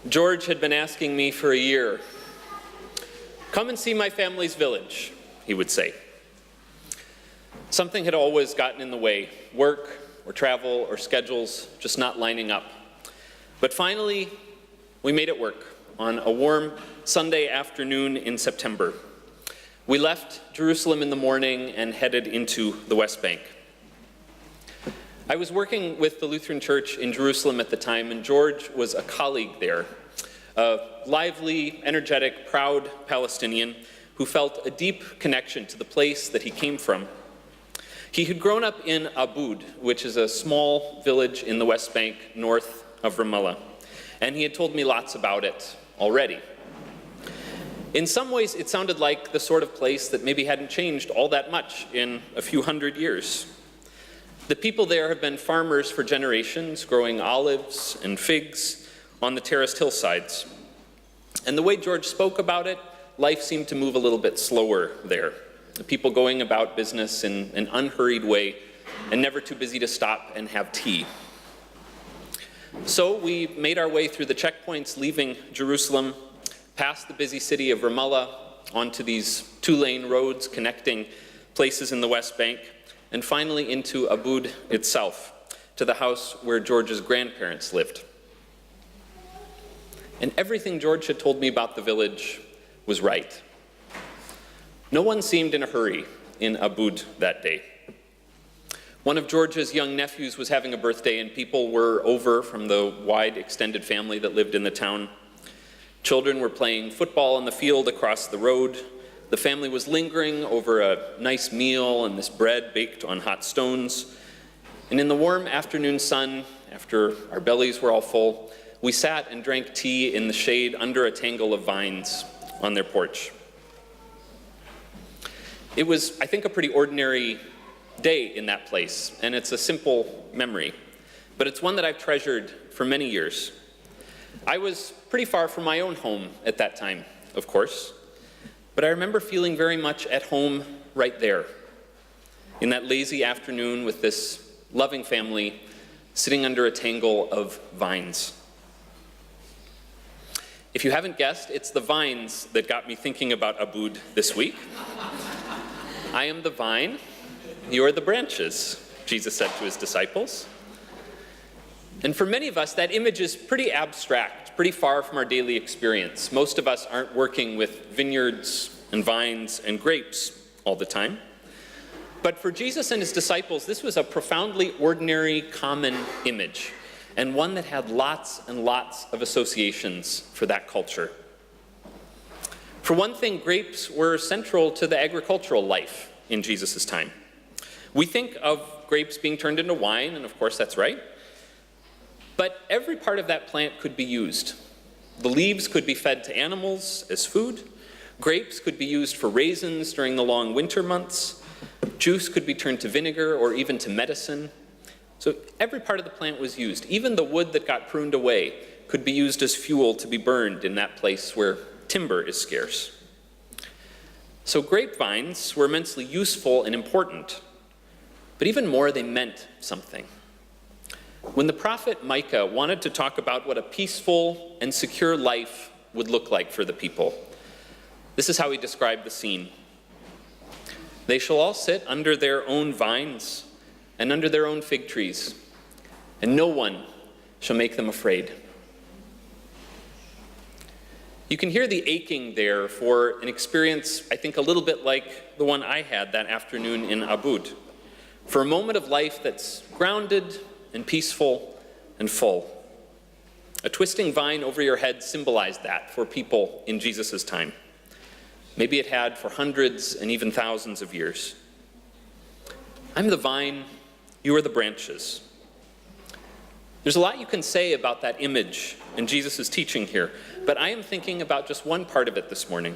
George had been asking me for a year, "Come and see my family's village," he would say. Something had always gotten in the way, work or travel or schedules just not lining up. But finally, we made it work on a warm Sunday afternoon in September. We left Jerusalem in the morning and headed into the West Bank. I was working with the Lutheran Church in Jerusalem at the time, and George was a colleague there, a lively, energetic, proud Palestinian who felt a deep connection to the place that he came from. He had grown up in Abud, which is a small village in the West Bank north of Ramallah, and he had told me lots about it already. In some ways, it sounded like the sort of place that maybe hadn't changed all that much in a few hundred years. The people there have been farmers for generations, growing olives and figs on the terraced hillsides. And the way George spoke about it, life seemed to move a little bit slower there. The people going about business in an unhurried way and never too busy to stop and have tea. So we made our way through the checkpoints, leaving Jerusalem, past the busy city of Ramallah, onto these two-lane roads connecting places in the West Bank, and finally into Abud itself, to the house where George's grandparents lived. And everything George had told me about the village was right. No one seemed in a hurry in Abud that day. One of George's young nephews was having a birthday, and people were over from the wide extended family that lived in the town. Children were playing football on the field across the road. The family was lingering over a nice meal and this bread baked on hot stones. And in the warm afternoon sun, after our bellies were all full, we sat and drank tea in the shade under a tangle of vines on their porch. It was, I think, a pretty ordinary day in that place, and it's a simple memory, but it's one that I've treasured for many years. I was pretty far from my own home at that time, of course, but I remember feeling very much at home right there, in that lazy afternoon with this loving family sitting under a tangle of vines. If you haven't guessed, it's the vines that got me thinking about Abud this week. I am the vine, you are the branches, Jesus said to his disciples. And for many of us, that image is pretty abstract, pretty far from our daily experience. Most of us aren't working with vineyards and vines and grapes all the time. But for Jesus and his disciples, this was a profoundly ordinary, common image, and one that had lots and lots of associations for that culture. For one thing, grapes were central to the agricultural life in Jesus' time. We think of grapes being turned into wine, and of course that's right. But every part of that plant could be used. The leaves could be fed to animals as food. Grapes could be used for raisins during the long winter months. Juice could be turned to vinegar or even to medicine. So every part of the plant was used. Even the wood that got pruned away could be used as fuel to be burned in that place where timber is scarce. So grapevines were immensely useful and important, but even more, they meant something. When the prophet Micah wanted to talk about what a peaceful and secure life would look like for the people, this is how he described the scene. They shall all sit under their own vines and under their own fig trees, and no one shall make them afraid. You can hear the aching there for an experience, I think, a little bit like the one I had that afternoon in Abud, for a moment of life that's grounded and peaceful and full. A twisting vine over your head symbolized that for people in Jesus' time. Maybe it had for hundreds and even thousands of years. I'm the vine, you are the branches. There's a lot you can say about that image in Jesus' teaching here, but I am thinking about just one part of it this morning.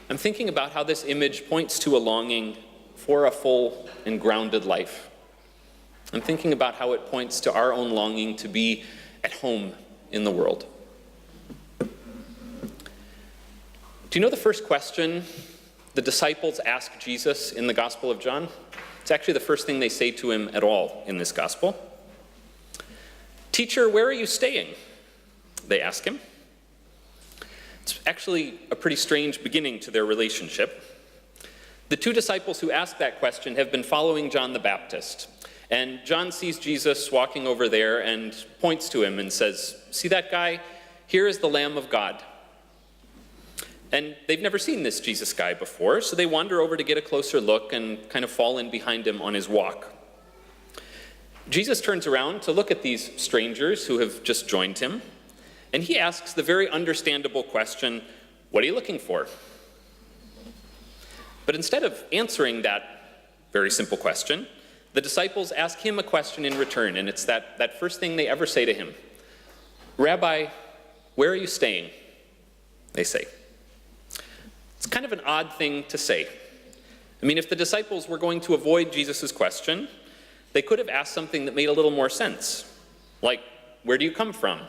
I'm thinking about how this image points to a longing for a full and grounded life. I'm thinking about how it points to our own longing to be at home in the world. Do you know the first question the disciples ask Jesus in the Gospel of John? It's actually the first thing they say to him at all in this Gospel. "Teacher, where are you staying?" they ask him. It's actually a pretty strange beginning to their relationship. The two disciples who asked that question have been following John the Baptist. And John sees Jesus walking over there and points to him and says, "See that guy? Here is the Lamb of God." And they've never seen this Jesus guy before, so they wander over to get a closer look and kind of fall in behind him on his walk. Jesus turns around to look at these strangers who have just joined him, and he asks the very understandable question, "What are you looking for?" But instead of answering that very simple question, the disciples ask him a question in return, and it's that first thing they ever say to him. "Rabbi, where are you staying?" they say. It's kind of an odd thing to say. I mean, if the disciples were going to avoid Jesus' question, they could have asked something that made a little more sense, like, "Where do you come from?"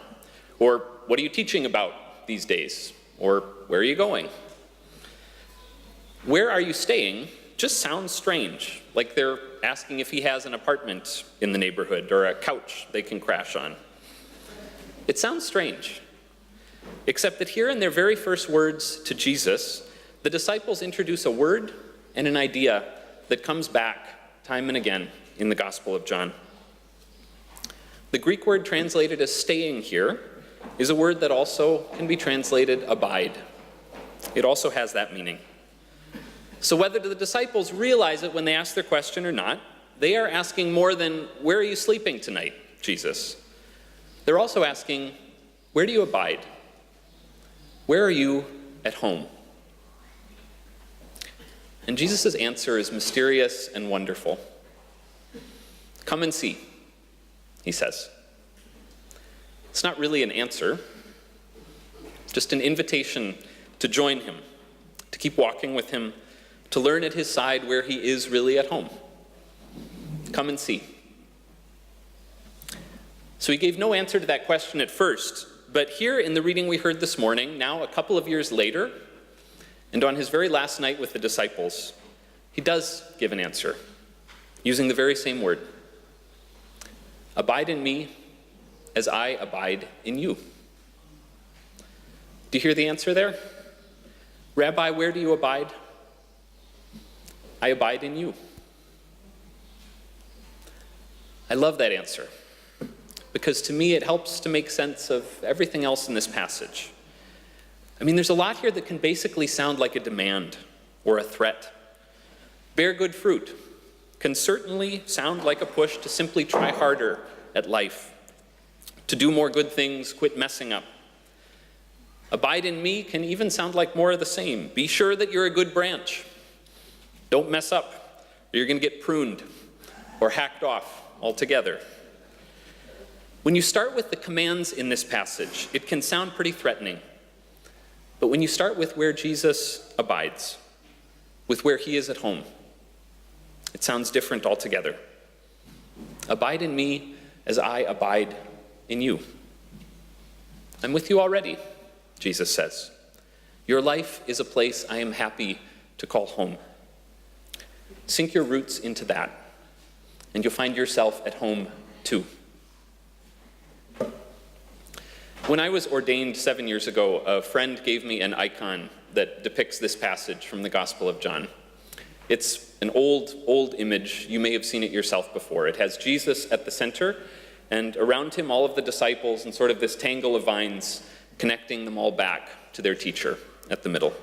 Or, "What are you teaching about these days?" Or, "Where are you going?" "Where are you staying?" just sounds strange, like they're asking if he has an apartment in the neighborhood or a couch they can crash on. It sounds strange, except that here in their very first words to Jesus, the disciples introduce a word and an idea that comes back time and again in the Gospel of John. The Greek word translated as staying here is a word that also can be translated abide. It also has that meaning. So whether the disciples realize it when they ask their question or not, they are asking more than, "Where are you sleeping tonight, Jesus?" They're also asking, "Where do you abide? Where are you at home?" And Jesus' answer is mysterious and wonderful. "Come and see," he says. It's not really an answer, just an invitation to join him, to keep walking with him, to learn at his side where he is really at home. Come and see. So he gave no answer to that question at first, but here in the reading we heard this morning, now a couple of years later, and on his very last night with the disciples, he does give an answer, using the very same word. "Abide in me as I abide in you." Do you hear the answer there? "Rabbi, where do you abide?" "I abide in you." I love that answer, because to me it helps to make sense of everything else in this passage. I mean, there's a lot here that can basically sound like a demand or a threat. Bear good fruit can certainly sound like a push to simply try harder at life, to do more good things, quit messing up. Abide in me can even sound like more of the same. Be sure that you're a good branch. Don't mess up, or you're going to get pruned or hacked off altogether. When you start with the commands in this passage, it can sound pretty threatening. But when you start with where Jesus abides, with where he is at home, it sounds different altogether. Abide in me as I abide in you. I'm with you already, Jesus says. Your life is a place I am happy to call home. Sink your roots into that, and you'll find yourself at home too. When I was ordained 7 years ago, a friend gave me an icon that depicts this passage from the Gospel of John. It's an old image. You may have seen it yourself before. It has Jesus at the center, and around him all of the disciples and sort of this tangle of vines connecting them all back to their teacher at the middle.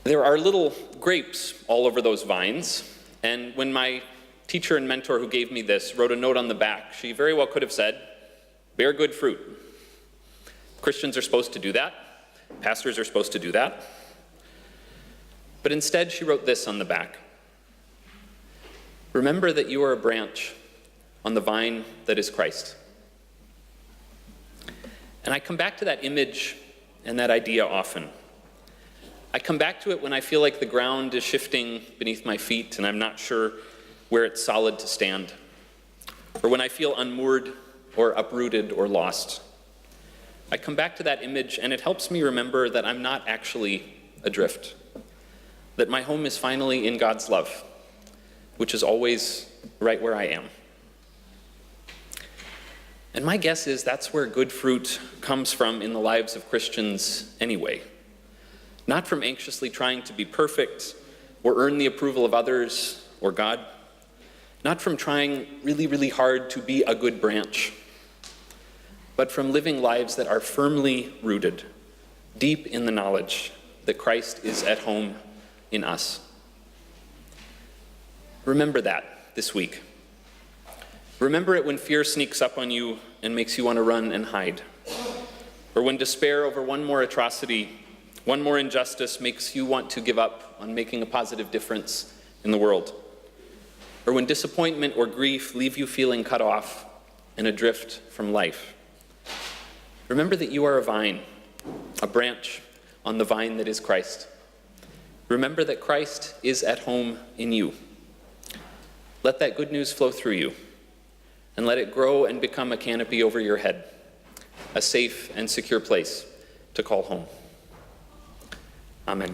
There are little grapes all over those vines, and when my teacher and mentor who gave me this wrote a note on the back, she very well could have said, "Bear good fruit." Christians are supposed to do that. Pastors are supposed to do that. But instead, she wrote this on the back. "Remember that you are a branch on the vine that is Christ." And I come back to that image and that idea often. I come back to it when I feel like the ground is shifting beneath my feet and I'm not sure where it's solid to stand, or when I feel unmoored or uprooted or lost, I come back to that image and it helps me remember that I'm not actually adrift, that my home is finally in God's love, which is always right where I am. And my guess is that's where good fruit comes from in the lives of Christians anyway. Not from anxiously trying to be perfect or earn the approval of others or God. Not from trying really, really hard to be a good branch, but from living lives that are firmly rooted, deep in the knowledge that Christ is at home in us. Remember that this week. Remember it when fear sneaks up on you and makes you want to run and hide. Or when despair over one more atrocity, one more injustice makes you want to give up on making a positive difference in the world. Or when disappointment or grief leave you feeling cut off and adrift from life. Remember that you are a vine, a branch on the vine that is Christ. Remember that Christ is at home in you. Let that good news flow through you, and let it grow and become a canopy over your head, a safe and secure place to call home. Amen.